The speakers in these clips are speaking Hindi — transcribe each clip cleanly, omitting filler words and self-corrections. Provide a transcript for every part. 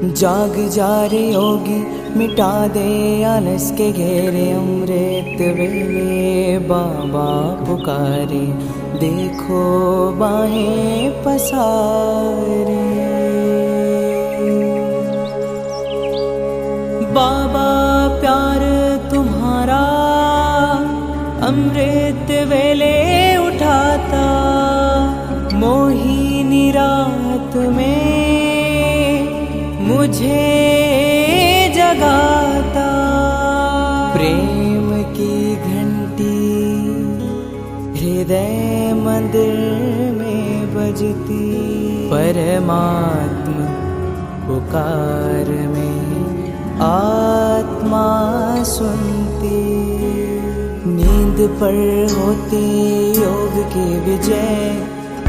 जाग जा रे योगी, मिटा दे आलस के घेरे। अमृत वेले बाबा पुकारे, देखो बाहें पसारे। बाबा प्यार तुम्हारा अमृत वेले उठाता, मोहिनी रात में मुझे जगाता। प्रेम की घंटी हृदय मंदिर में बजती, परमात्मा पुकार में आत्मा सुनती। नींद पर होती योग की विजय,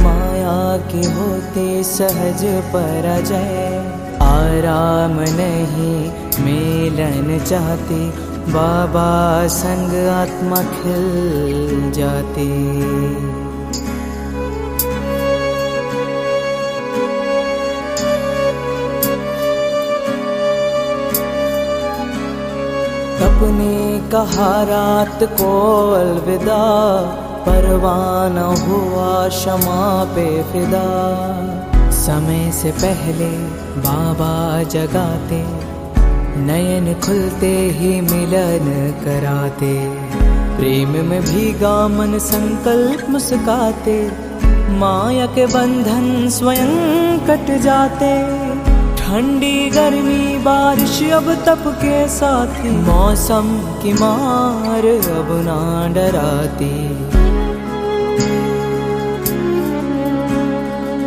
माया के होते सहज पराजय। आराम नहीं मिलन चाहती, बाबा संग आत्मा खिल जाती। अपने कहा रात को अलविदा, परवाना हुआ क्षमा पे फिदा। समय से पहले बाबा जगाते, नयन खुलते ही मिलन कराते। प्रेम में भीगा मन संकल्प मुस्काते, माया के बंधन स्वयं कट जाते। ठंडी गर्मी बारिश अब तप के साथी, मौसम की मार अब ना डराती।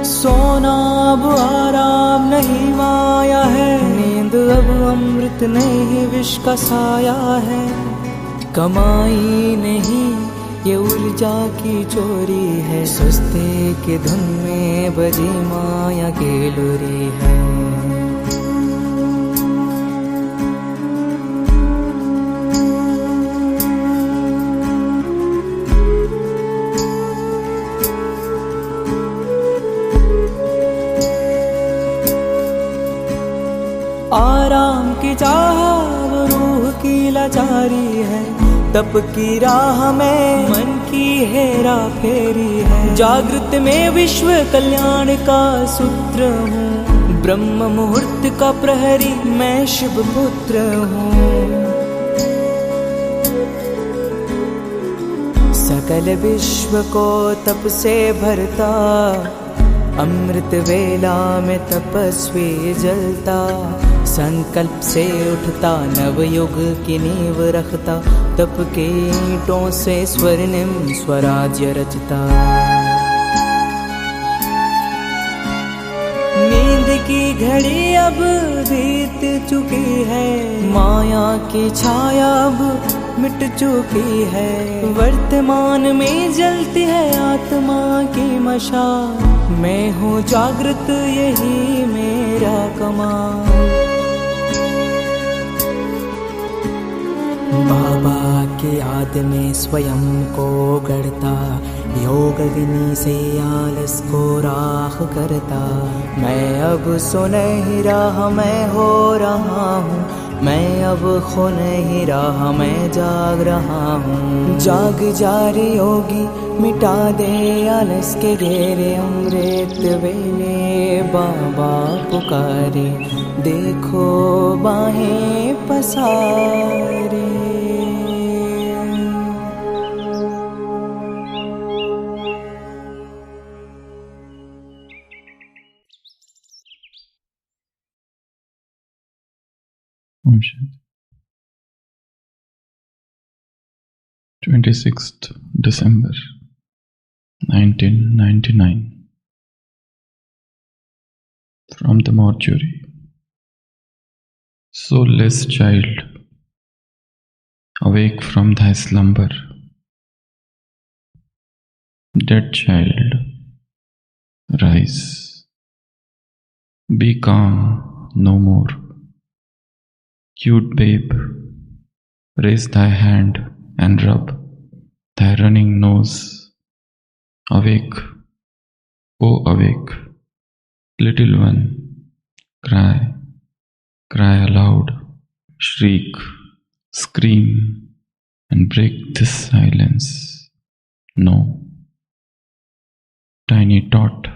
सोना अब आराम नहीं माया है, नींद अब अमृत नहीं विष का साया है। कमाई नहीं ये ऊर्जा की चोरी है, सुस्ते के धुन में बजी माया की लोरी है। आराम की चाह रूह की लाचारी है, तप की राह में मन की हेरा फेरी है। जागृत में विश्व कल्याण का सूत्र हूँ, ब्रह्म मुहूर्त का प्रहरी मैं शिव पुत्र हूँ। सकल विश्व को तप से भरता, अमृत वेला में तपस्वी जलता। संकल्प से उठता नवयुग की नींव रखता, तप के ईंटों से स्वर्णिम स्वराज्य रचता। नींद की घड़ी अब बीत चुकी है, माया की छाया अब मिट चुकी है। वर्तमान में जलती है आत्मा की मशाल, मैं हूँ जागृत यही मेरा कमाल। बाबा की याद में स्वयं को गढ़ता, योग अग्नि से आलस को राख करता। मैं अब सुनहरी राह मैं हो रहा हूँ, मैं अब खो नहीं रहा मैं जाग रहा हूँ। जाग जा रे योगी, मिटा दे आलस के घेरे। अमृत वेले बाबा पुकारे, देखो बाहें पसारे। Om Shanti. 26th December 1999. From the mortuary. Soulless child, awake from thy slumber. Dead child, rise. Be calm no more. Cute babe, raise thy hand and rub thy running nose. Awake, oh awake, little one, cry cry aloud, shriek, scream, and break this silence. No, tiny tot,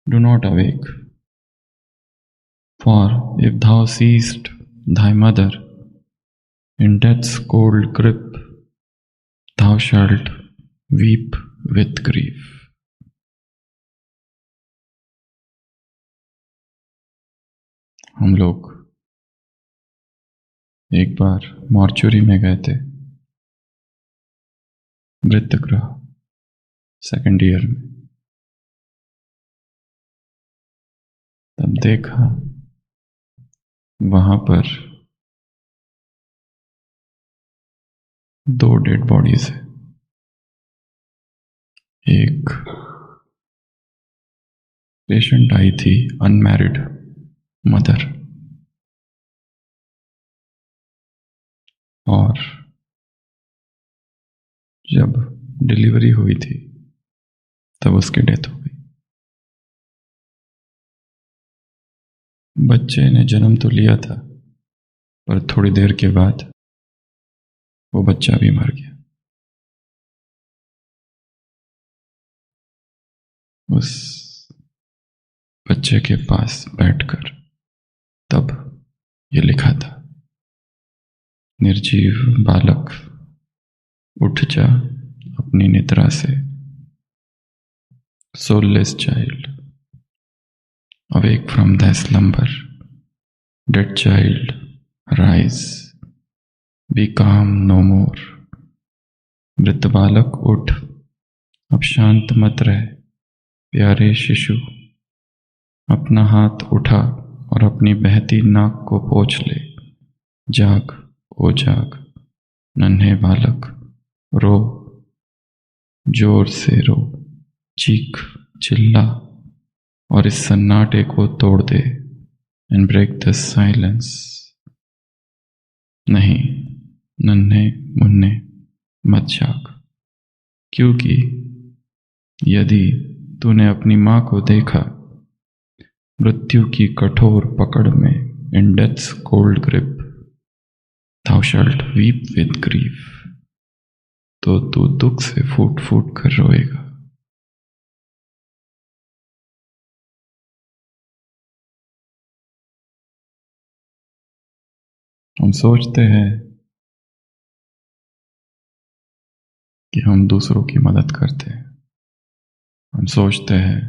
do not awake. For if thou seest thy mother in death's cold grip, thou shalt weep with grief. हम लोग एक बार मॉर्चुरी में गए थे, मृतगृह, सेकेंड ईयर में। तब देखा वहां पर 2 डेड बॉडीज है। एक पेशेंट आई थी, अनमैरिड मदर, और जब डिलीवरी हुई थी तब उसकी डेथ हो गई। बच्चे ने जन्म तो लिया था, पर थोड़ी देर के बाद वो बच्चा भी मर गया। उस बच्चे के पास बैठकर तब ये लिखा था, निर्जीव बालक उठ जा अपनी निद्रा से, soulless child awake from thy slumber, dead child rise, be calm no more। मृत बालक उठ, अब शांत मत रह प्यारे शिशु, अपना हाथ उठा और अपनी बहती नाक को पोंछ ले। जाग ओ जाग नन्हे बालक, रो जोर से रो, चीख चिल्ला और इस सन्नाटे को तोड़ दे, एंड ब्रेक द साइलेंस। नहीं नन्हे मुन्ने मत जाग, क्योंकि यदि तूने अपनी मां को देखा मृत्यु की कठोर पकड़ में, in death's cold grip, thou shalt weep with grief, तो तू दुख से फूट फूट कर रोएगा। हम सोचते हैं कि हम दूसरों की मदद करते हैं, हम सोचते हैं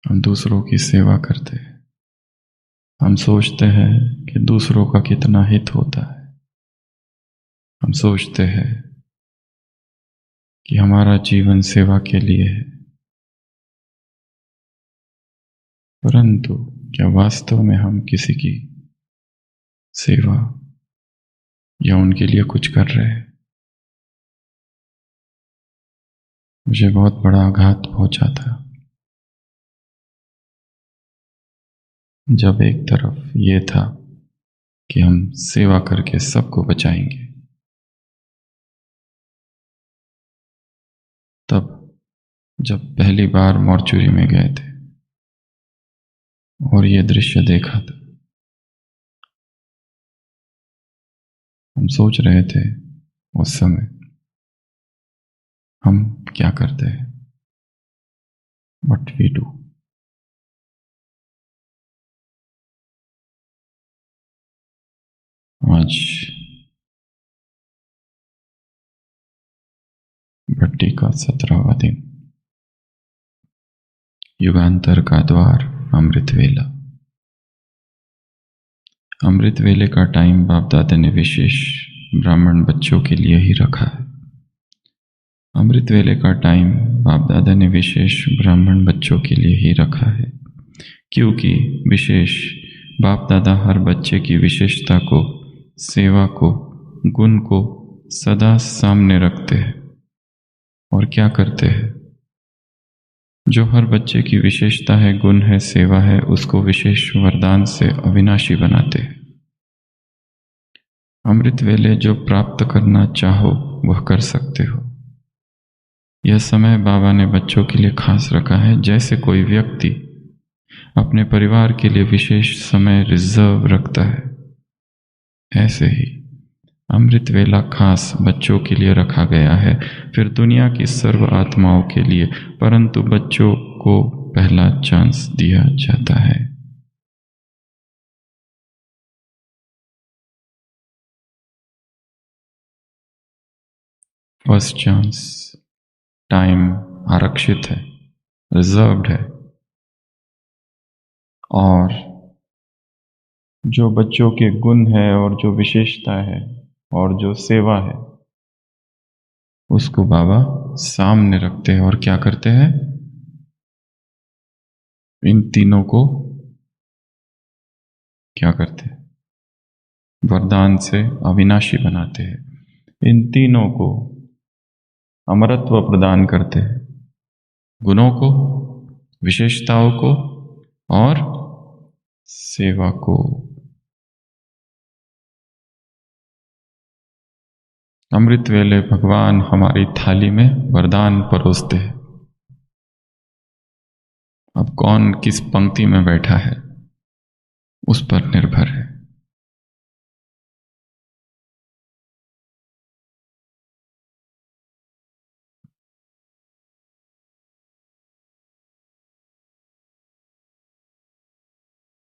हम दूसरों की सेवा करते हैं, हम सोचते हैं कि दूसरों का कितना हित होता है, हम सोचते हैं कि हमारा जीवन सेवा के लिए है। परंतु क्या वास्तव में हम किसी की सेवा या उनके लिए कुछ कर रहे हैं? मुझे बहुत बड़ा आघात पहुंचा था जब एक तरफ ये था कि हम सेवा करके सबको बचाएंगे, तब जब पहली बार मॉर्चुरी में गए थे और ये दृश्य देखा था, हम सोच रहे थे उस समय हम क्या करते हैं, व्हाट वी डू। आज भट्टी का 17वां दिन, युगांतर का द्वार, अमृत वेला। अमृत वेले का टाइम बाप दादा ने विशेष ब्राह्मण बच्चों के लिए ही रखा है। अमृत वेले का टाइम बाप दादा ने विशेष ब्राह्मण बच्चों के लिए ही रखा है, क्योंकि विशेष बाप दादा हर बच्चे की विशेषता को, सेवा को, गुण को सदा सामने रखते हैं और क्या करते हैं, जो हर बच्चे की विशेषता है, गुण है, सेवा है, उसको विशेष वरदान से अविनाशी बनाते हैं। अमृत वेले जो प्राप्त करना चाहो वह कर सकते हो। यह समय बाबा ने बच्चों के लिए खास रखा है। जैसे कोई व्यक्ति अपने परिवार के लिए विशेष समय रिजर्व रखता है। ऐसे ही अमृत वेला खास बच्चों के लिए रखा गया है, फिर दुनिया की सर्व आत्माओं के लिए, परंतु बच्चों को पहला चांस दिया जाता है। फर्स्ट चांस, टाइम आरक्षित है, रिजर्व्ड है। और जो बच्चों के गुण है और जो विशेषता है और जो सेवा है, उसको बाबा सामने रखते हैं और क्या करते हैं, इन तीनों को क्या करते हैं, वरदान से अविनाशी बनाते हैं। इन तीनों को अमरत्व प्रदान करते हैं, गुणों को, विशेषताओं को और सेवा को। अमृत वेले भगवान हमारी थाली में वरदान परोसते हैं। अब कौन किस पंक्ति में बैठा है उस पर निर्भर है।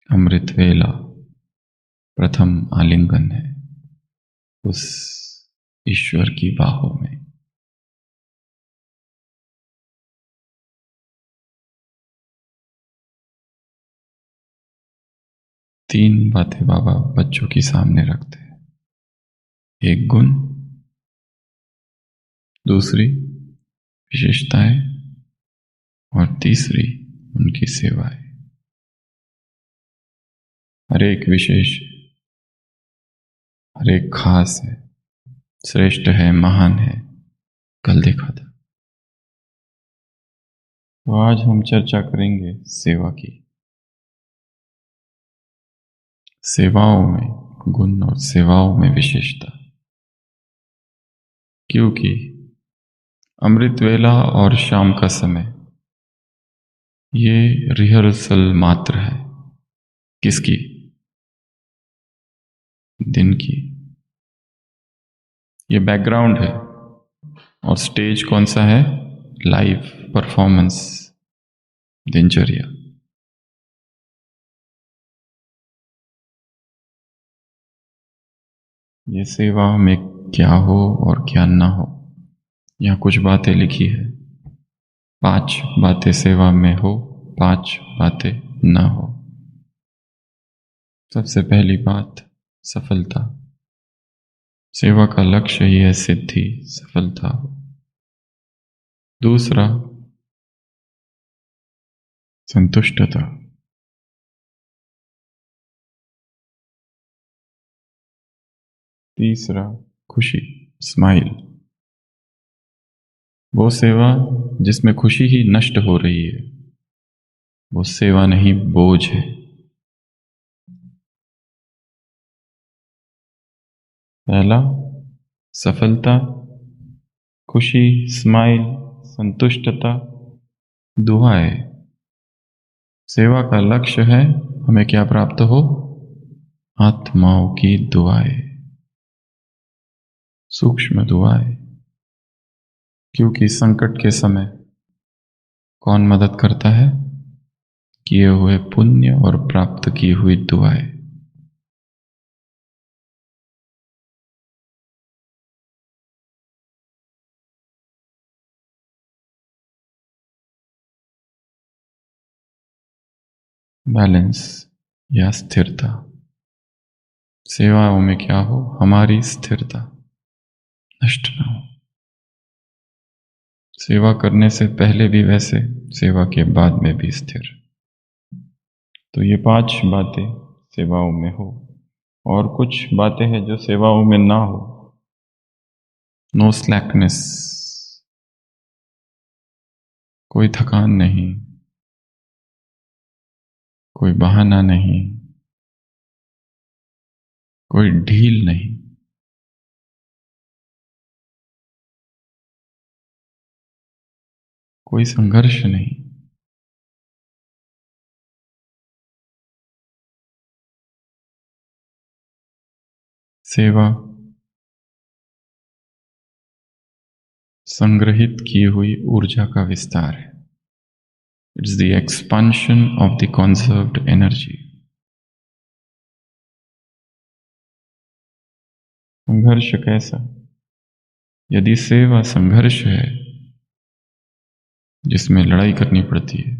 अमृत वेला प्रथम आलिंगन है उस ईश्वर की बाहों में। तीन बातें बाबा बच्चों के सामने रखते हैं। एक गुण, दूसरी विशेषताएं और तीसरी उनकी सेवाएं। हर एक विशेष, हर एक खास है, श्रेष्ठ है, महान है, कल देखा था। तो आज हम चर्चा करेंगे सेवा की। सेवाओं में गुण और सेवाओं में विशेषता। क्योंकि अमृत वेला और शाम का समय ये रिहर्सल मात्र है। किसकी? दिन की। ये बैकग्राउंड है और स्टेज कौन सा है? लाइव परफॉर्मेंस, दिनचर्या। ये सेवा में क्या हो और क्या ना हो, यहाँ कुछ बातें लिखी है। 5 बातें सेवा में हो, 5 बातें ना हो। सबसे पहली बात, सफलता। सेवा का लक्ष्य ही है सिद्धि, सफलता हो। दूसरा, संतुष्टता। तीसरा, खुशी, स्माइल। वो सेवा जिसमें खुशी ही नष्ट हो रही है वो सेवा नहीं, बोझ है। पहला सफलता, खुशी, स्माइल, संतुष्टता, दुआएं। सेवा का लक्ष्य है हमें क्या प्राप्त हो? आत्माओं की दुआएं, सूक्ष्म दुआएं। क्योंकि संकट के समय कौन मदद करता है? किए हुए पुण्य और प्राप्त की हुई दुआएं। बैलेंस या स्थिरता। सेवाओं में क्या हो? हमारी स्थिरता नष्ट ना हो। सेवा करने से पहले भी वैसे, सेवा के बाद में भी स्थिर। तो ये 5 बातें सेवाओं में हो। और कुछ बातें हैं जो सेवाओं में ना हो। नो स्लैकनेस, कोई थकान नहीं, कोई बहाना नहीं, कोई ढील नहीं। कोई संघर्ष नहीं। सेवा संग्रहित की हुई ऊर्जा का विस्तार है। It's the expansion of the conserved energy. संघर्ष कैसा? यदि सेवा संघर्ष है जिसमें लड़ाई करनी पड़ती है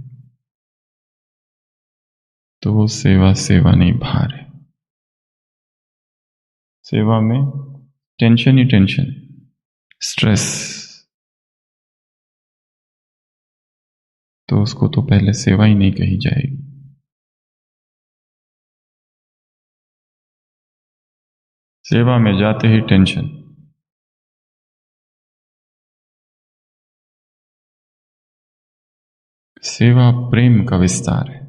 तो वो सेवा सेवा नहीं, भार है। सेवा में टेंशन ही टेंशन, स्ट्रेस, तो उसको तो पहले सेवा ही नहीं कही जाएगी। सेवा में जाते ही टेंशन। सेवा प्रेम का विस्तार है।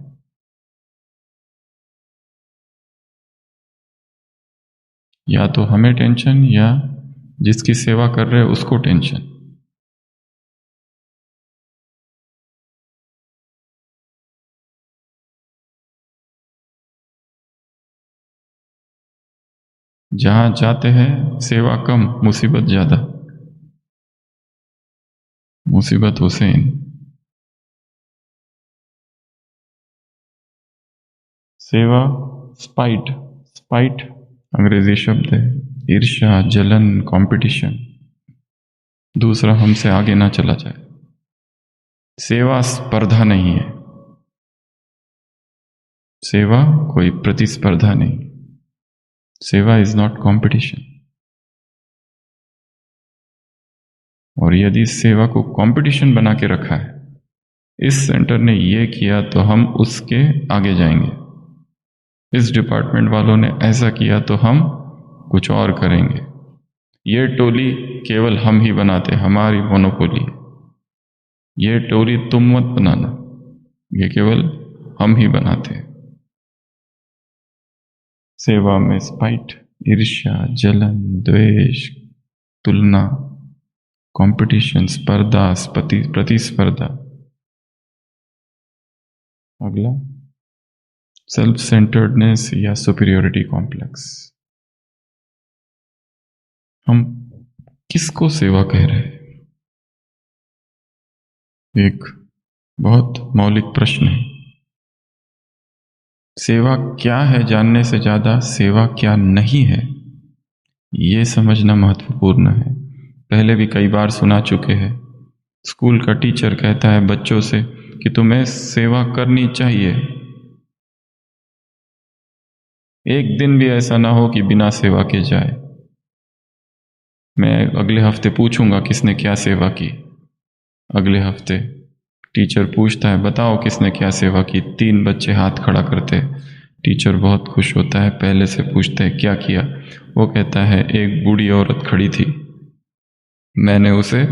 या तो हमें टेंशन या जिसकी सेवा कर रहे उसको टेंशन। जहां जाते हैं सेवा कम, मुसीबत ज्यादा। मुसीबत हुसैन। सेवा स्पाइट। स्पाइट अंग्रेजी शब्द है, ईर्ष्या, जलन, कंपटीशन, दूसरा हमसे आगे ना चला जाए। सेवा स्पर्धा नहीं है। सेवा कोई प्रतिस्पर्धा नहीं। सेवा इज नॉट कंपटीशन। और यदि सेवा को कंपटीशन बना के रखा है, इस सेंटर ने ये किया तो हम उसके आगे जाएंगे, इस डिपार्टमेंट वालों ने ऐसा किया तो हम कुछ और करेंगे, ये टोली केवल हम ही बनाते, हमारी मोनोपोली, ये टोली तुम मत बनाना, ये केवल हम ही बनाते। सेवा में स्पाइट, ईर्ष्या, जलन, द्वेष, तुलना, कंपटीशन, स्पर्धा, प्रतिस्पर्धा। अगला सेल्फ सेंटर्डनेस या सुपीरियोरिटी कॉम्प्लेक्स। हम किसको सेवा कह रहे हैं? एक बहुत मौलिक प्रश्न है। सेवा क्या है जानने से ज्यादा सेवा क्या नहीं है ये समझना महत्वपूर्ण है। पहले भी कई बार सुना चुके हैं। स्कूल का टीचर कहता है बच्चों से कि तुम्हें सेवा करनी चाहिए। एक दिन भी ऐसा ना हो कि बिना सेवा के जाए। मैं अगले हफ्ते पूछूंगा किसने क्या सेवा की। अगले हफ्ते टीचर पूछता है बताओ किसने क्या सेवा की। 3 बच्चे हाथ खड़ा करते। टीचर बहुत खुश होता है, पहले से पूछता है क्या किया। वो कहता है एक बूढ़ी औरत खड़ी थी, मैंने उसे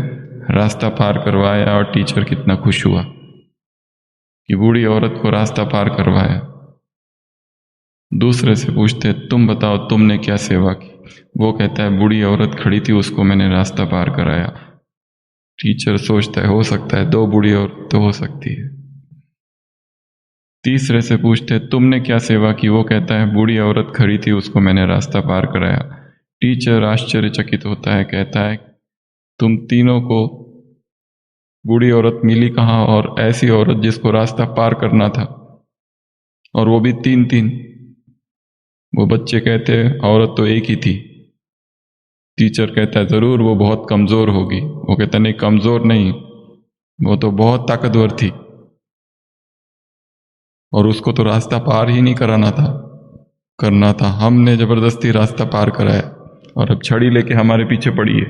रास्ता पार करवाया। और टीचर कितना खुश हुआ कि बूढ़ी औरत को रास्ता पार करवाया। दूसरे से पूछते तुम बताओ तुमने क्या सेवा की। वो कहता है बूढ़ी औरत खड़ी थी, उसको मैंने रास्ता पार कराया। टीचर सोचता है हो सकता है 2 बूढ़ी औरत तो हो सकती है। तीसरे से पूछते तुमने क्या सेवा की। वो कहता है बूढ़ी औरत खड़ी थी, उसको मैंने रास्ता पार कराया। टीचर आश्चर्यचकित होता है, कहता है तुम तीनों को बूढ़ी औरत मिली कहाँ, और ऐसी औरत जिसको रास्ता पार करना था, और वो भी 3-3। वो बच्चे कहते औरत तो एक ही थी। टीचर कहता है जरूर वो बहुत कमजोर होगी। वो कहता नहीं कमजोर नहीं, वो तो बहुत ताकतवर थी, और उसको तो रास्ता पार ही नहीं करना था, हमने जबरदस्ती रास्ता पार कराया, और अब छड़ी लेके हमारे पीछे पड़ी है।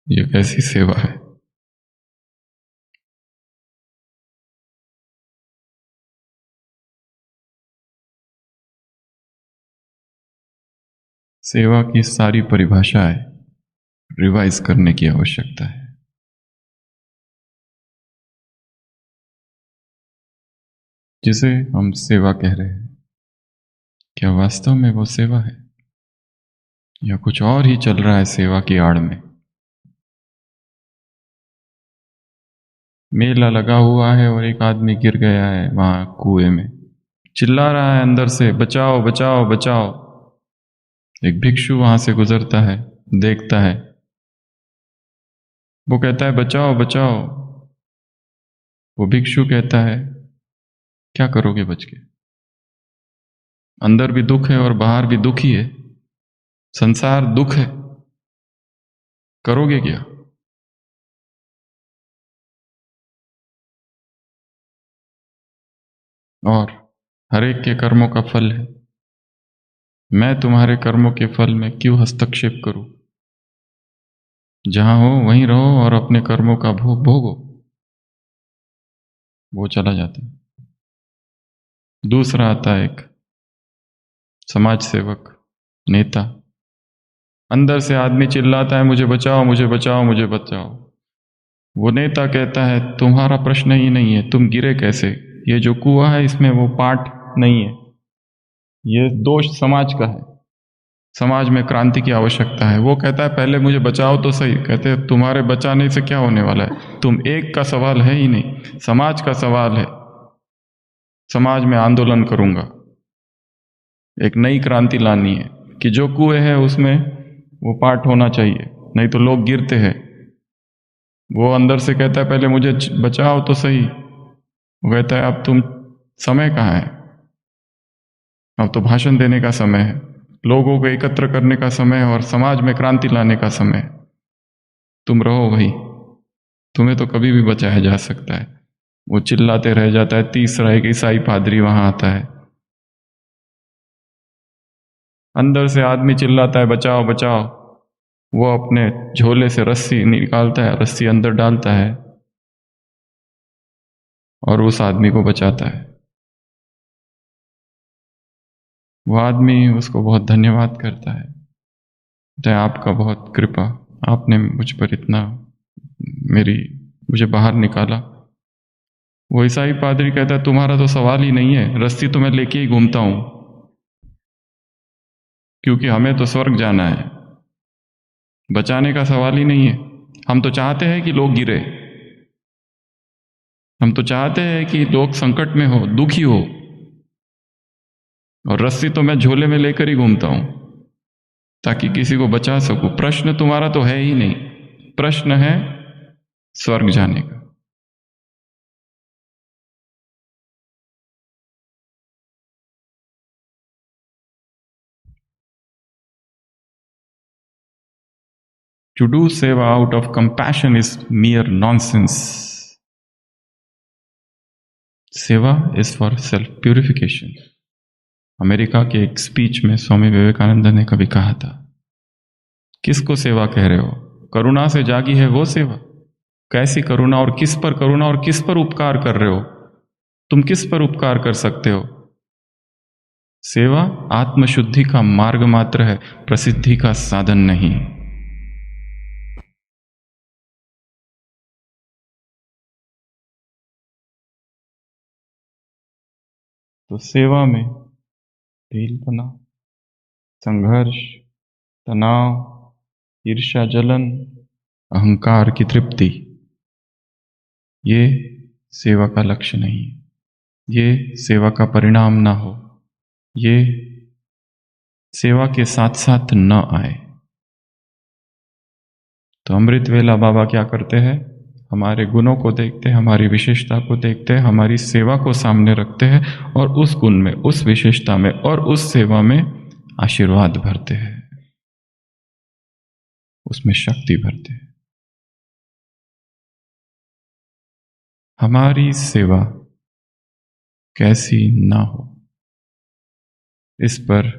ये कैसी सेवा है? सेवा की सारी परिभाषाएं रिवाइज करने की आवश्यकता है। जिसे हम सेवा कह रहे हैं, क्या वास्तव में वो सेवा है या कुछ और ही चल रहा है सेवा की आड़ में? मेला लगा हुआ है और एक आदमी गिर गया है वहां कुएं में, चिल्ला रहा है अंदर से, बचाओ बचाओ बचाओ। एक भिक्षु वहां से गुजरता है, देखता है, वो कहता है बचाओ बचाओ। वो भिक्षु कहता है क्या करोगे बच के? अंदर भी दुख है और बाहर भी दुख ही है, संसार दुख है, करोगे क्या? और हर एक के कर्मों का फल है, मैं तुम्हारे कर्मों के फल में क्यों हस्तक्षेप करूं? जहां हो वहीं रहो और अपने कर्मों का भोग भोगो। वो चला जाता है। दूसरा आता है एक समाज सेवक, नेता। अंदर से आदमी चिल्लाता है मुझे बचाओ मुझे बचाओ मुझे बचाओ। वो नेता कहता है तुम्हारा प्रश्न ही नहीं है, तुम गिरे कैसे? ये जो कुआं है इसमें वो पाठ नहीं है, ये दोष समाज का है, समाज में क्रांति की आवश्यकता है। वो कहता है पहले मुझे बचाओ तो सही। कहते हैं तुम्हारे बचाने से क्या होने वाला है? तुम एक का सवाल है ही नहीं, समाज का सवाल है। समाज में आंदोलन करूंगा, एक नई क्रांति लानी है कि जो कुएं है उसमें वो पाठ होना चाहिए, नहीं तो लोग गिरते हैं। वो अंदर से कहता है पहले मुझे बचाओ तो सही। वो कहता है अब तुम, समय कहाँ है? अब तो भाषण देने का समय है, लोगों को एकत्र करने का समय है और समाज में क्रांति लाने का समय है। तुम रहो वही, तुम्हें तो कभी भी बचाया जा सकता है। वो चिल्लाते रह जाता है। तीसरा एक ईसाई पादरी वहां आता है, अंदर से आदमी चिल्लाता है बचाओ बचाओ। वो अपने झोले से रस्सी निकालता है, रस्सी अंदर डालता है और उस आदमी को बचाता है। वो आदमी उसको बहुत धन्यवाद करता है, कहता है आपका बहुत कृपा, आपने मुझ पर इतना मुझे बाहर निकाला। वो ईसाई पादरी कहता है तुम्हारा तो सवाल ही नहीं है, रस्सी तो मैं लेके ही घूमता हूं, क्योंकि हमें तो स्वर्ग जाना है, बचाने का सवाल ही नहीं है। हम तो चाहते हैं कि लोग गिरे, हम तो चाहते हैं कि लोग संकट में हो, दुखी हो, और रस्सी तो मैं झोले में लेकर ही घूमता हूं ताकि किसी को बचा सकूं। प्रश्न तुम्हारा तो है ही नहीं, प्रश्न है स्वर्ग जाने का। To do seva out of compassion is mere nonsense. सेवा is for self purification. America के एक स्पीच में स्वामी विवेकानंद ने कभी कहा था, किसको सेवा कह रहे हो? करुणा से जागी है वो सेवा। कैसी करुणा और किस पर करुणा और किस पर उपकार कर रहे हो? तुम किस पर उपकार कर सकते हो? सेवा आत्मशुद्धि का मार्ग मात्र है, प्रसिद्धि का साधन नहीं। तो सेवा में ढीलपना, संघर्ष, तनाव, ईर्ष्या, जलन, अहंकार की तृप्ति, ये सेवा का लक्ष्य नहीं है, ये सेवा का परिणाम ना हो, ये सेवा के साथ साथ न आए। तो अमृत वेला बाबा क्या करते हैं? हमारे गुणों को देखते हैं, हमारी विशेषता को देखते हैं, हमारी सेवा को सामने रखते हैं और उस गुण में, उस विशेषता में और उस सेवा में आशीर्वाद भरते हैं, उसमें शक्ति भरते हैं। हमारी सेवा कैसी ना हो, इस पर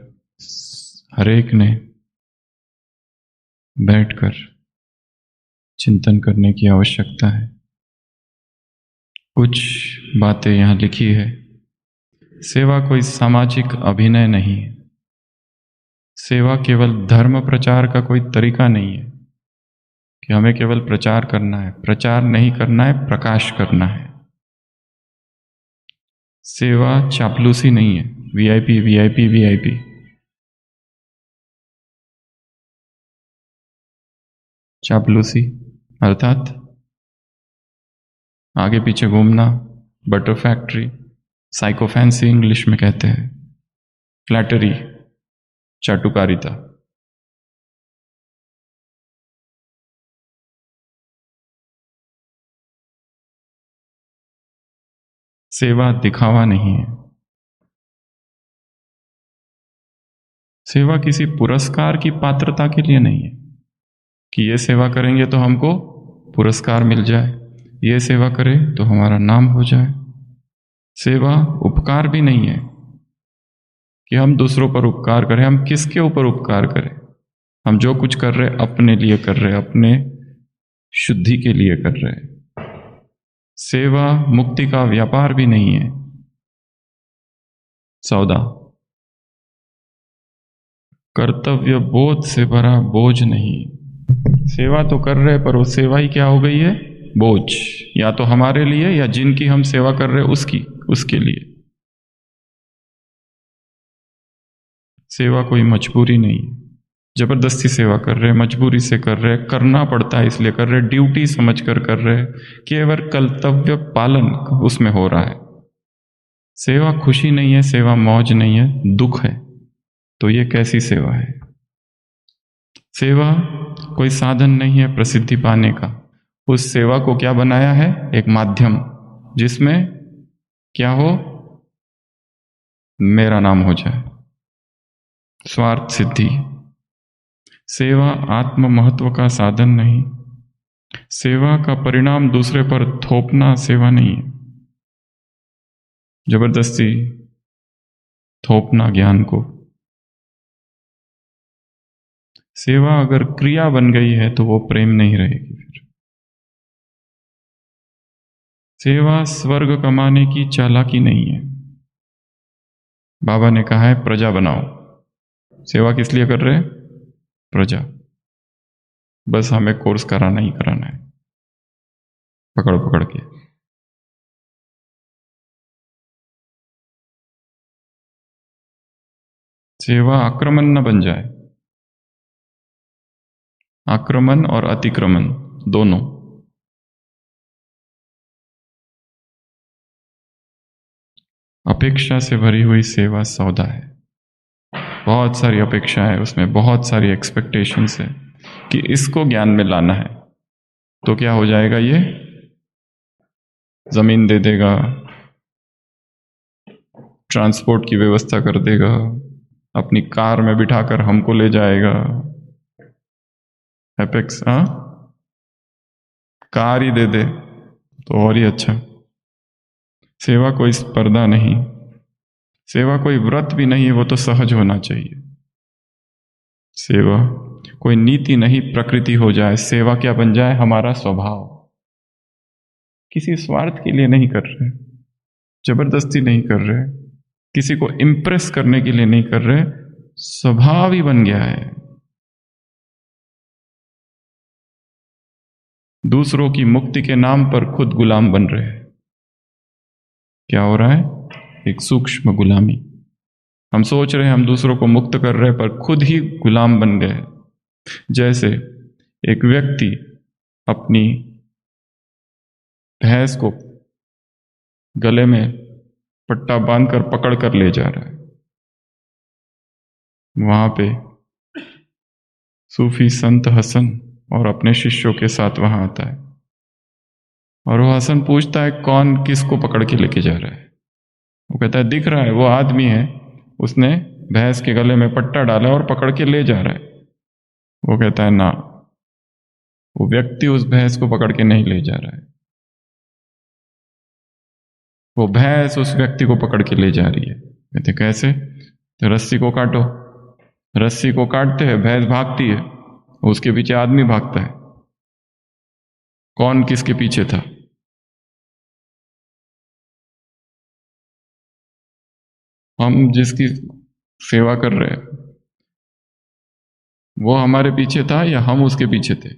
हरेक ने बैठकर चिंतन करने की आवश्यकता है। कुछ बातें यहां लिखी है। सेवा कोई सामाजिक अभिनय नहीं है, सेवा केवल धर्म प्रचार का कोई तरीका नहीं है कि हमें केवल प्रचार करना है। प्रचार नहीं करना है, प्रकाश करना है। सेवा चापलूसी नहीं है, वीआईपी वीआईपी वीआईपी। चापलूसी अर्थात आगे पीछे घूमना, बटर फैक्ट्री, साइकोफैंसी इंग्लिश में कहते हैं, फ्लैटरी, चाटुकारिता। सेवा दिखावा नहीं है। सेवा किसी पुरस्कार की पात्रता के लिए नहीं है कि ये सेवा करेंगे तो हमको पुरस्कार मिल जाए, ये सेवा करें तो हमारा नाम हो जाए। सेवा उपकार भी नहीं है कि हम दूसरों पर उपकार करें। हम किसके ऊपर उपकार करें? हम जो कुछ कर रहे अपने लिए कर रहे, अपने शुद्धि के लिए कर रहे। सेवा मुक्ति का व्यापार भी नहीं है, सौदा। कर्तव्य बोध से भरा बोझ नहीं। सेवा तो कर रहे पर वो सेवा ही क्या हो गई है? बोझ, या तो हमारे लिए या जिनकी हम सेवा कर रहे उसके लिए। सेवा कोई मजबूरी नहीं है, जबरदस्ती सेवा कर रहे, मजबूरी से कर रहे, करना पड़ता है इसलिए कर रहे, ड्यूटी समझकर कर रहे, केवल कर्तव्य पालन उसमें हो रहा है। सेवा खुशी नहीं है, सेवा मौज नहीं है, दुख है। तो ये कैसी सेवा है? सेवा कोई साधन नहीं है प्रसिद्धि पाने का। उस सेवा को क्या बनाया है? एक माध्यम, जिसमें क्या हो? मेरा नाम हो जाए, स्वार्थ सिद्धि। सेवा आत्म महत्व का साधन नहीं। सेवा का परिणाम दूसरे पर थोपना सेवा नहीं है। जबरदस्ती थोपना ज्ञान को। सेवा अगर क्रिया बन गई है तो वो प्रेम नहीं रहेगी। फिर सेवा स्वर्ग कमाने की चालाकी नहीं है। बाबा ने कहा है प्रजा बनाओ। सेवा किस लिए कर रहे हैं? प्रजा। बस हमें कोर्स कराना ही कराना है, पकड़ पकड़ के। सेवा आक्रमण न बन जाए। आक्रमण और अतिक्रमण दोनों। अपेक्षा से भरी हुई सेवा सौदा है। बहुत सारी अपेक्षा है उसमें, बहुत सारी एक्सपेक्टेशंस है कि इसको ज्ञान में लाना है। तो क्या हो जाएगा? ये जमीन दे देगा, ट्रांसपोर्ट की व्यवस्था कर देगा, अपनी कार में बिठाकर हमको ले जाएगा। एपेक्स, हाँ, कार ही दे दे तो और ही अच्छा। सेवा कोई स्पर्धा नहीं, सेवा कोई व्रत भी नहीं, वो तो सहज होना चाहिए। सेवा कोई नीति नहीं, प्रकृति हो जाए। सेवा क्या बन जाए? हमारा स्वभाव। किसी स्वार्थ के लिए नहीं कर रहे, जबरदस्ती नहीं कर रहे, किसी को इंप्रेस करने के लिए नहीं कर रहे, स्वभाव ही बन गया है। दूसरों की मुक्ति के नाम पर खुद गुलाम बन रहे हैं। क्या हो रहा है? एक सूक्ष्म गुलामी। हम सोच रहे हैं हम दूसरों को मुक्त कर रहे हैं, पर खुद ही गुलाम बन गए। जैसे एक व्यक्ति अपनी भैंस को गले में पट्टा बांधकर पकड़ कर ले जा रहा है। वहां पे सूफी संत हसन और अपने शिष्यों के साथ वहां आता है, और वो हसन पूछता है कौन किसको पकड़ के लेके जा रहा है। वो कहता है दिख रहा है, वो आदमी है, उसने भैंस के गले में पट्टा डाला और पकड़ के ले जा रहा है। वो कहता है ना, वो व्यक्ति उस भैंस को पकड़ के नहीं ले जा रहा है, वो भैंस उस व्यक्ति को पकड़ के ले जा रही है। कहते कैसे? तो रस्सी को काटो। रस्सी को काटते हैं, भैंस भागती है, उसके पीछे आदमी भागता है। कौन किसके पीछे था? हम जिसकी सेवा कर रहे हैं वो हमारे पीछे था या हम उसके पीछे थे?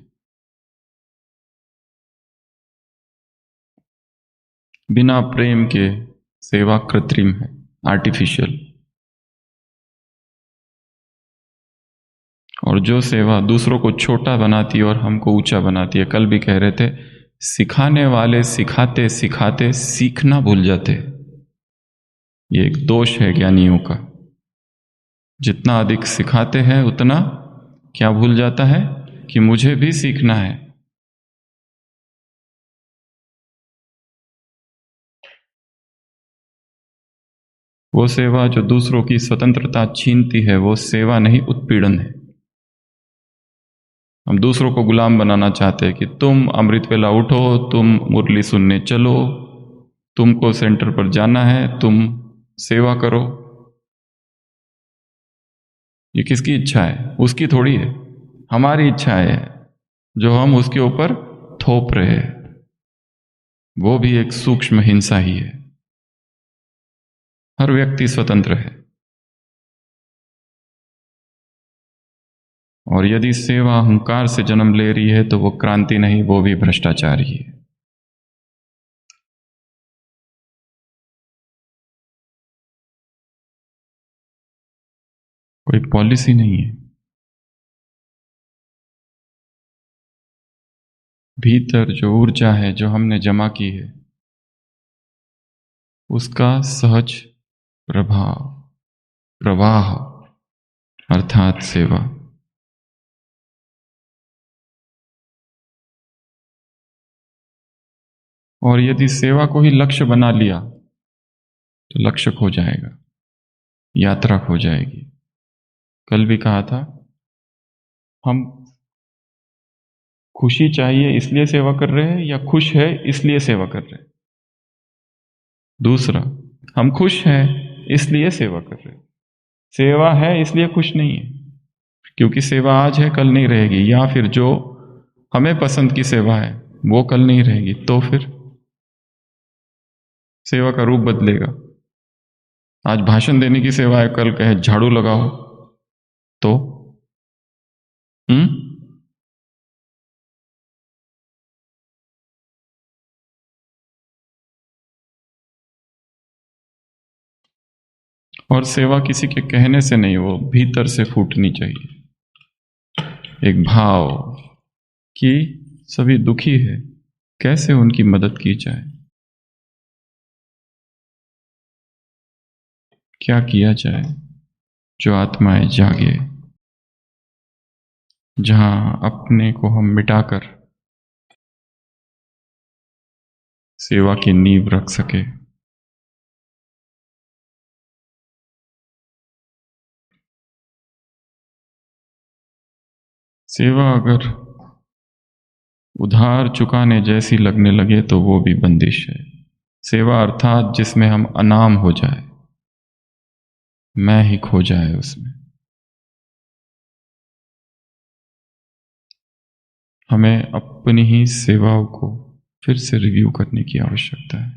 बिना प्रेम के सेवा कृत्रिम है, आर्टिफिशियल। और जो सेवा दूसरों को छोटा बनाती है और हमको ऊंचा बनाती है, कल भी कह रहे थे, सिखाने वाले सिखाते सिखाते सीखना भूल जाते। ये एक दोष है ज्ञानियों का। जितना अधिक सिखाते हैं उतना क्या भूल जाता है कि मुझे भी सीखना है। वो सेवा जो दूसरों की स्वतंत्रता छीनती है वो सेवा नहीं, उत्पीड़न है। हम दूसरों को गुलाम बनाना चाहते हैं कि तुम अमृत वेला उठो, तुम मुरली सुनने चलो, तुमको सेंटर पर जाना है, तुम सेवा करो। ये किसकी इच्छा है? उसकी थोड़ी है, हमारी इच्छा है जो हम उसके ऊपर थोप रहे हैं। वो भी एक सूक्ष्म हिंसा ही है। हर व्यक्ति स्वतंत्र है, और यदि सेवा अहंकार से जन्म ले रही है तो वो क्रांति नहीं, वो भी भ्रष्टाचार ही है। कोई पॉलिसी नहीं है। भीतर जो ऊर्जा है जो हमने जमा की है उसका सहज प्रभाव, प्रवाह अर्थात सेवा। और यदि सेवा को ही लक्ष्य बना लिया तो लक्ष्य खो जाएगा, यात्रा खो जाएगी। कल भी कहा था, हम खुशी चाहिए इसलिए सेवा कर रहे हैं या खुश है इसलिए सेवा कर रहे हैं। दूसरा, हम खुश हैं इसलिए सेवा कर रहे हैं। सेवा है इसलिए खुश नहीं है, क्योंकि सेवा आज है कल नहीं रहेगी, या फिर जो हमें पसंद की सेवा है वो कल नहीं रहेगी, तो फिर सेवा का रूप बदलेगा। आज भाषण देने की सेवा है, कल कहे झाड़ू लगाओ, तो और सेवा किसी के कहने से नहीं, वो भीतर से फूटनी चाहिए। एक भाव कि सभी दुखी है, कैसे उनकी मदद की जाए, क्या किया जाए जो आत्माएं जागे, जहां अपने को हम मिटाकर सेवा की नींव रख सके। सेवा अगर उधार चुकाने जैसी लगने लगे तो वो भी बंदिश है। सेवा अर्थात जिसमें हम अनाम हो जाए, मैं ही खो जाए उसमें। हमें अपनी ही सेवाओं को फिर से रिव्यू करने की आवश्यकता है,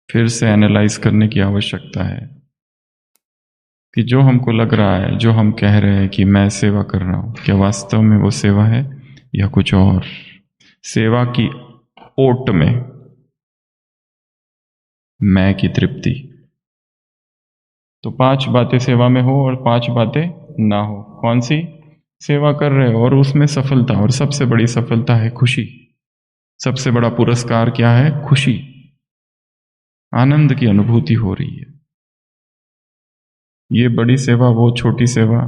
फिर से एनालाइज करने की आवश्यकता है कि जो हमको लग रहा है, जो हम कह रहे हैं कि मैं सेवा कर रहा हूं, क्या वास्तव में वो सेवा है या कुछ और। सेवा की ओट में मैं की तृप्ति। तो 5 बातें सेवा में हो और 5 बातें ना हो। कौन सी? सेवा कर रहे हो और उसमें सफलता, और सबसे बड़ी सफलता है खुशी। सबसे बड़ा पुरस्कार क्या है? खुशी, आनंद की अनुभूति हो रही है। ये बड़ी सेवा, वो छोटी सेवा,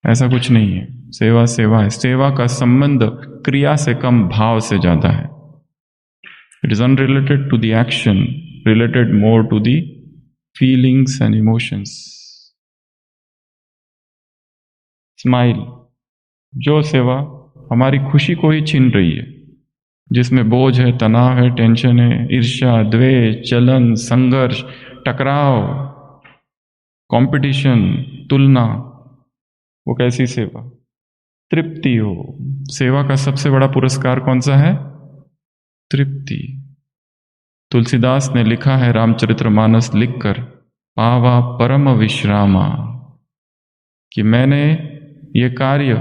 ऐसा कुछ नहीं है। सेवा सेवा है। सेवा का संबंध क्रिया से कम भाव से ज्यादा है। It is unrelated to the action, related more to the feelings and emotions. Smile, जो सेवा हमारी खुशी को ही छीन रही है, जिसमें बोझ है, तनाव है, टेंशन है, ईर्ष्या, द्वेष, जलन, संघर्ष, टकराव, कंपटीशन, तुलना, वो कैसी सेवा? तृप्ति हो। सेवा का सबसे बड़ा पुरस्कार कौन सा है? तृप्ति। तुलसीदास ने लिखा है रामचरितमानस लिखकर, पावा परम विश्रामा, कि मैंने ये कार्य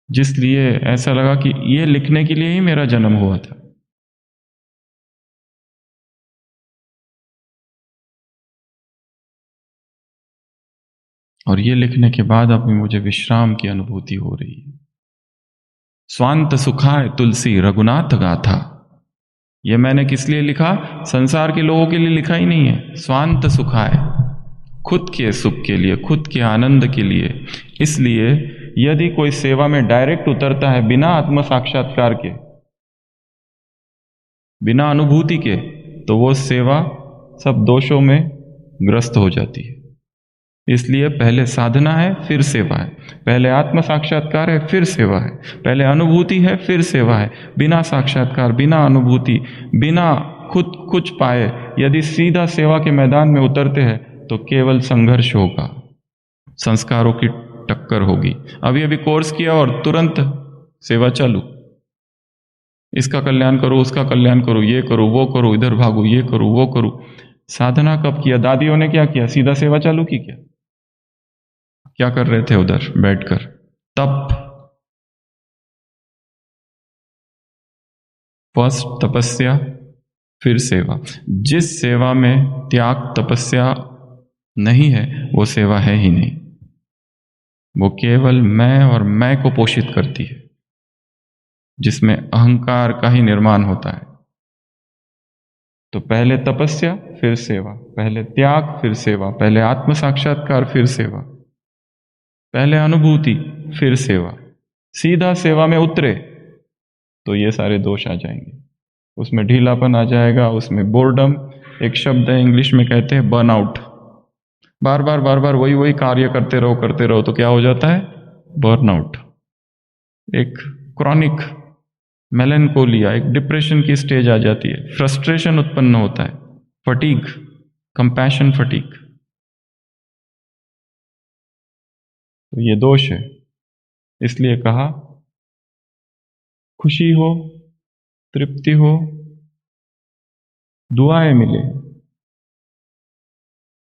जिसलिए ऐसा लगा कि ये लिखने के लिए ही मेरा जन्म हुआ था, और ये लिखने के बाद अभी मुझे विश्राम की अनुभूति हो रही है। स्वांत सुखाय तुलसी रघुनाथ गाथा, ये मैंने किस लिए लिखा? संसार के लोगों के लिए लिखा ही नहीं है, स्वांत सुखाय, खुद के सुख के लिए, खुद के आनंद के लिए। इसलिए यदि कोई सेवा में डायरेक्ट उतरता है बिना आत्म साक्षात्कार के, बिना अनुभूति के, तो वो सेवा सब दोषों में ग्रस्त हो जाती है। इसलिए पहले साधना है, फिर सेवा है। पहले आत्म साक्षात्कार है, फिर सेवा है। पहले अनुभूति है, फिर सेवा है। बिना साक्षात्कार, बिना अनुभूति, बिना खुद कुछ पाए यदि सीधा सेवा के मैदान में उतरते हैं तो केवल संघर्ष होगा, संस्कारों की टक्कर होगी। अभी अभी कोर्स किया और तुरंत सेवा चालू, इसका कल्याण करो, उसका कल्याण करो, ये करो, वो करो, इधर भागो, ये करो, वो करो। साधना कब किया? दादियों ने क्या किया? सीधा सेवा चालू की क्या? क्या कर रहे थे उधर बैठकर? तप। फर्स्ट तपस्या, फिर सेवा। जिस सेवा में त्याग तपस्या नहीं है वो सेवा है ही नहीं, वो केवल मैं और मैं को पोषित करती है, जिसमें अहंकार का ही निर्माण होता है। तो पहले तपस्या, फिर सेवा। पहले त्याग, फिर सेवा। पहले आत्म साक्षात्कार, फिर सेवा। पहले अनुभूति, फिर सेवा। सीधा सेवा में उतरे तो ये सारे दोष आ जाएंगे, उसमें ढीलापन आ जाएगा, उसमें बोर्डम, एक शब्द है इंग्लिश में कहते हैं बर्नआउट। बार बार वही कार्य करते रहो तो क्या हो जाता है? बर्नआउट। एक क्रॉनिक मेलनकोलिया, एक डिप्रेशन की स्टेज आ जाती है, फ्रस्ट्रेशन उत्पन्न होता है, फटीग, कंपैशन फटीग। तो ये दोष है। इसलिए कहा खुशी हो, तृप्ति हो, दुआएं मिले।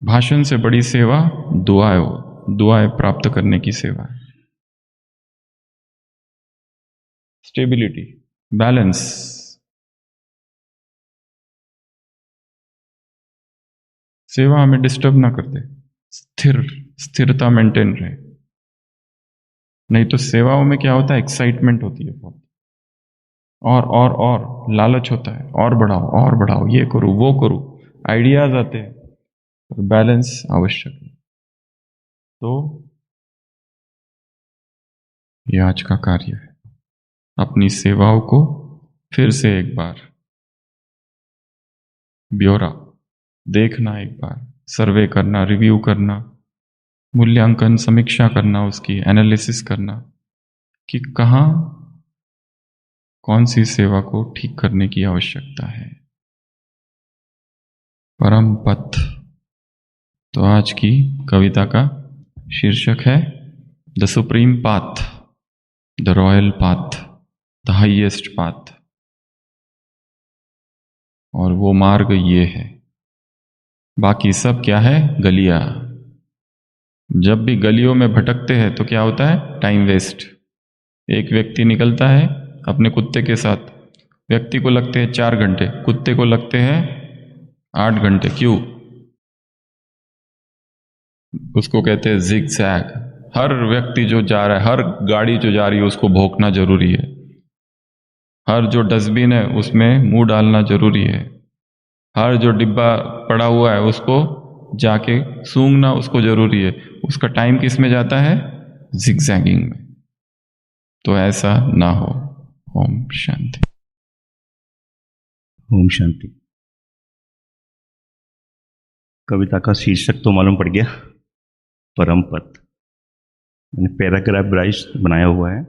भाषण से बड़ी सेवा दुआएं हो, दुआएं प्राप्त करने की सेवा है। Stability, balance. सेवा हमें डिस्टर्ब ना कर दे, स्थिरता मेंटेन रहे। नहीं तो सेवाओं में क्या होता है? एक्साइटमेंट होती है बहुत, और लालच होता है, और बढ़ाओ, ये करो, वो करो, आइडियाज आते हैं, और बैलेंस आवश्यक है। तो ये आज का कार्य है, अपनी सेवाओं को फिर से एक बार ब्यौरा देखना, एक बार सर्वे करना, रिव्यू करना, मूल्यांकन, समीक्षा करना, उसकी एनालिसिस करना कि कहाँ कौन सी सेवा को ठीक करने की आवश्यकता है। परम पथ। तो आज की कविता का शीर्षक है the supreme path, the royal path, the highest path. और वो मार्ग ये है, बाकी सब क्या है? गलियां। जब भी गलियों में भटकते हैं तो क्या होता है? Time waste. एक व्यक्ति निकलता है अपने कुत्ते के साथ, व्यक्ति को लगते हैं 4 घंटे, कुत्ते को लगते हैं 8 घंटे। क्यों? उसको कहते हैं जिग जैग। हर व्यक्ति जो जा रहा है, हर गाड़ी जो जा रही है उसको भौंकना जरूरी है, हर जो डस्टबिन है उसमें मुंह डालना जरूरी है, हर जो डिब्बा पड़ा हुआ है उसको जाके सूंघना उसको जरूरी है। उसका टाइम किस में जाता है? जिगजैगिंग में। तो ऐसा ना हो। ओम शांति। ओम शांति। कविता का शीर्षक तो मालूम पड़ गया, परम पथ। मैंने पैराग्राफ राइज बनाया हुआ है।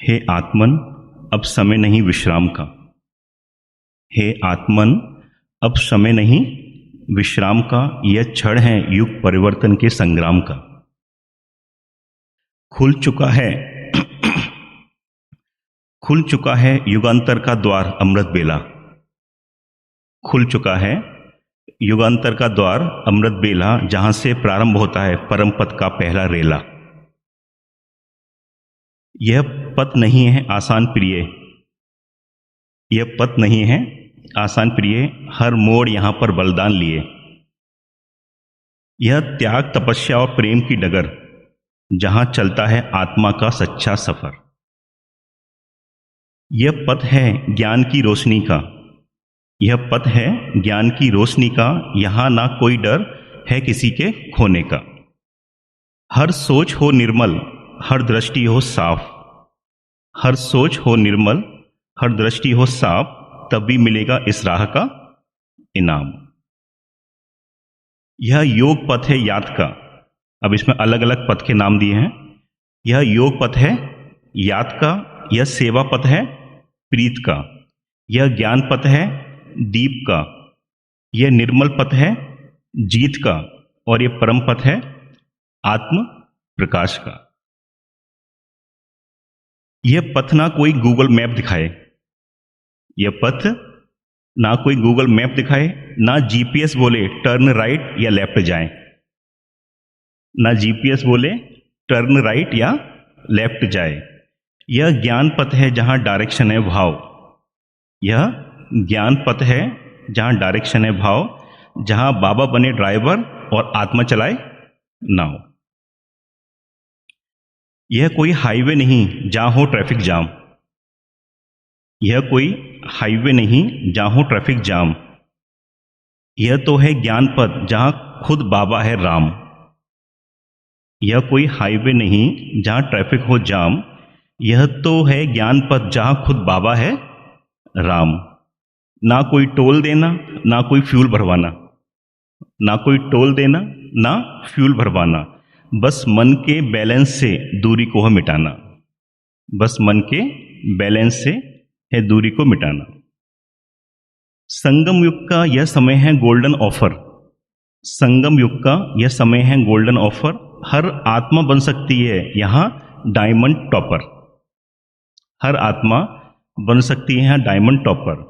हे आत्मन, अब समय नहीं विश्राम का। हे आत्मन, अब समय नहीं विश्राम का, यह क्षण है युग परिवर्तन के संग्राम का। खुल चुका है युगांतर का द्वार अमृत बेला। खुल चुका है युगांतर का द्वार अमृत बेला, जहां से प्रारंभ होता है परम पथ का पहला रेला। यह पथ नहीं है आसान प्रिय, यह पथ नहीं है आसान प्रिय, हर मोड़ यहां पर बलिदान लिए। यह त्याग, तपस्या और प्रेम की डगर, जहां चलता है आत्मा का सच्चा सफर। यह पथ है ज्ञान की रोशनी का, यह पथ है ज्ञान की रोशनी का, यहाँ ना कोई डर है किसी के खोने का। हर सोच हो निर्मल, हर दृष्टि हो साफ, हर सोच हो निर्मल, हर दृष्टि हो साफ, तभी मिलेगा इस राह का इनाम। यह योग पथ है याद का। अब इसमें अलग अलग पथ के नाम दिए हैं। यह योग पथ है याद का, यह सेवा पथ है प्रीत का, यह ज्ञान पथ है दीप का, यह निर्मल पथ है जीत का, और यह परम पथ है आत्म प्रकाश का। यह पथ ना कोई गूगल मैप दिखाए, यह पथ ना कोई गूगल मैप दिखाए, ना जीपीएस बोले टर्न राइट या लेफ्ट जाएं, ना जीपीएस बोले टर्न राइट या लेफ्ट जाए। यह ज्ञान पथ है जहां डायरेक्शन है भाव, यह ज्ञान पथ है जहां डायरेक्शन है भाव, जहां बाबा बने ड्राइवर और आत्मा चलाए नाव। यह कोई हाईवे नहीं जहां हो ट्रैफिक जाम, यह कोई हाईवे नहीं जहां हो ट्रैफिक जाम, यह तो है ज्ञान पथ जहां खुद बाबा है राम। यह कोई हाईवे नहीं जहां ट्रैफिक हो जाम, यह तो है ज्ञान पथ जहां खुद बाबा है राम। ना कोई टोल देना, ना कोई फ्यूल भरवाना, ना कोई टोल देना, ना फ्यूल भरवाना, बस मन के बैलेंस से दूरी को है मिटाना, बस मन के बैलेंस से है दूरी को मिटाना। संगम युग का यह समय है गोल्डन ऑफर, संगम युग का यह समय है गोल्डन ऑफर, हर आत्मा बन सकती है यहां डायमंड टॉपर, हर आत्मा बन सकती है यहां डायमंड टॉपर।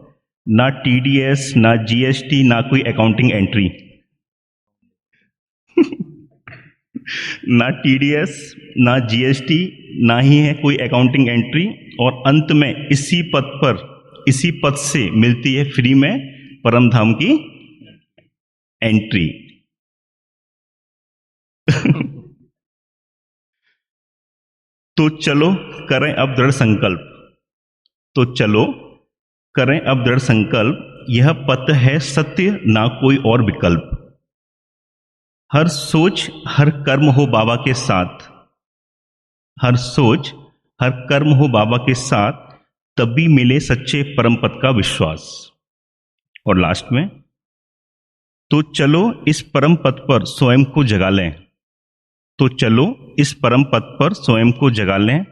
ना टीडीएस, ना जीएसटी, ना कोई अकाउंटिंग एंट्री ना टीडीएस, ना जीएसटी, ना ही है कोई अकाउंटिंग एंट्री, और अंत में इसी पद पर, इसी पद से मिलती है फ्री में परम धाम की एंट्री। तो चलो करें अब दृढ़ संकल्प, तो चलो करें अब दृढ़ संकल्प, यह पथ है सत्य ना कोई और विकल्प। हर सोच हर कर्म हो बाबा के साथ, हर सोच हर कर्म हो बाबा के साथ, तभी मिले सच्चे परम पद का विश्वास। और लास्ट में, तो चलो इस परम पद पर स्वयं को जगा लें, तो चलो इस परम पद पर स्वयं को जगा लें,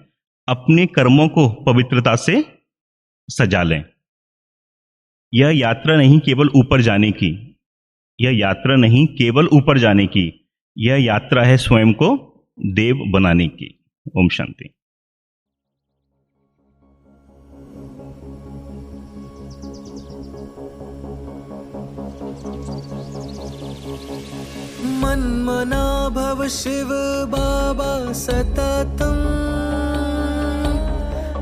अपने कर्मों को पवित्रता से सजा लें। यह यात्रा नहीं केवल ऊपर जाने की, यह यात्रा नहीं केवल ऊपर जाने की, यह यात्रा है स्वयं को देव बनाने की। ओम शांति। मन्मना भव शिव बाबा सततम,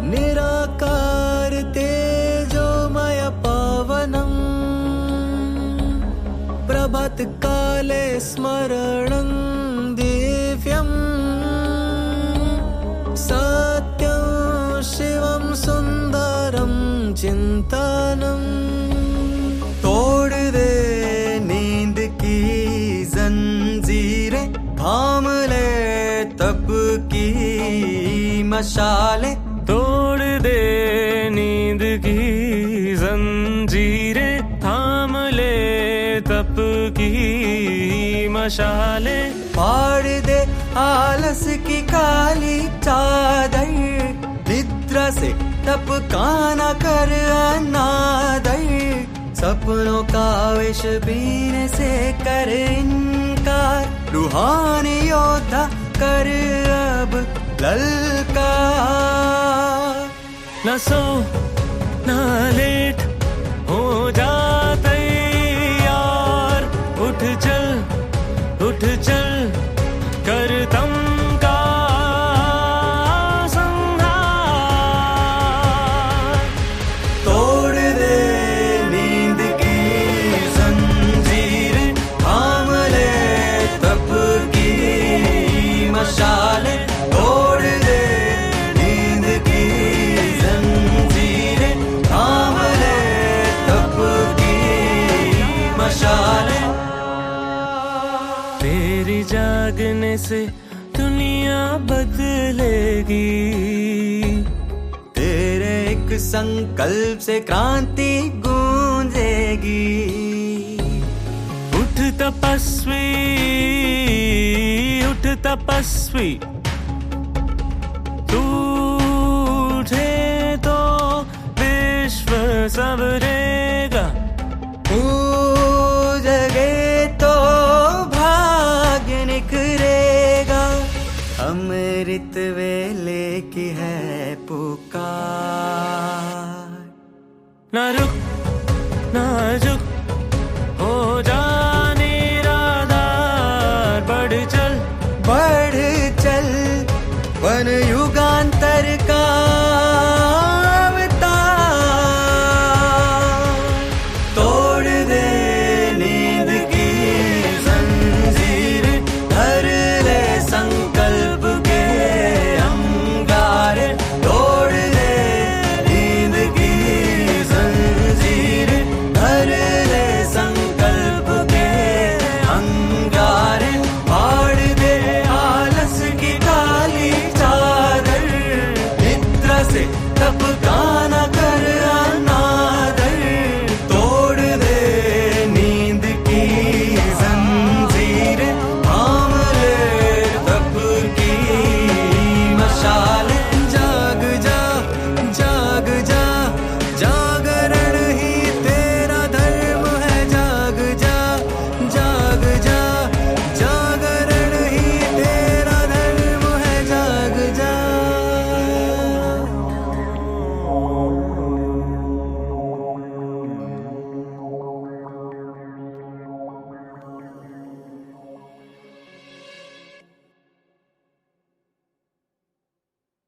निराकार तेजोमय पावनम, प्रभात काले स्मरणं दिव्यं, सत्यं शिवं सुंदरं चिंतनम्। तोड़ दे नींद की जंजीरें, थाम ले तप की मशालें, तोड़ दे नींद की जंजीरें, थाम ले तप की मशालें, फाड़ दे आलस की काली चादर, निद्रा से तप का न कर अनादर, सपनों का विष पीने से कर इनकार, रूहानी योद्धा कर अब ललकार। न सो न लेट हो जा तैयार, उठ चल कर तम का संहार। तोड़ दे नींद की जंजीरें, थाम ले तप की मशालें, तोड़ दे नींद की जंजीरें, से दुनिया बदलेगी। तेरे एक संकल्प से क्रांति गूंजेगी। उठ तपस्वी, उठ तपस्वी, तू उठे तो विश्व संवरेगा। जगे तो भाग्य निखरेगा। अमृत वेले की है पुकार। ना रुक ना झुक, हो जा निराधार। बढ़ चल बढ़ चल, वन युगांतर का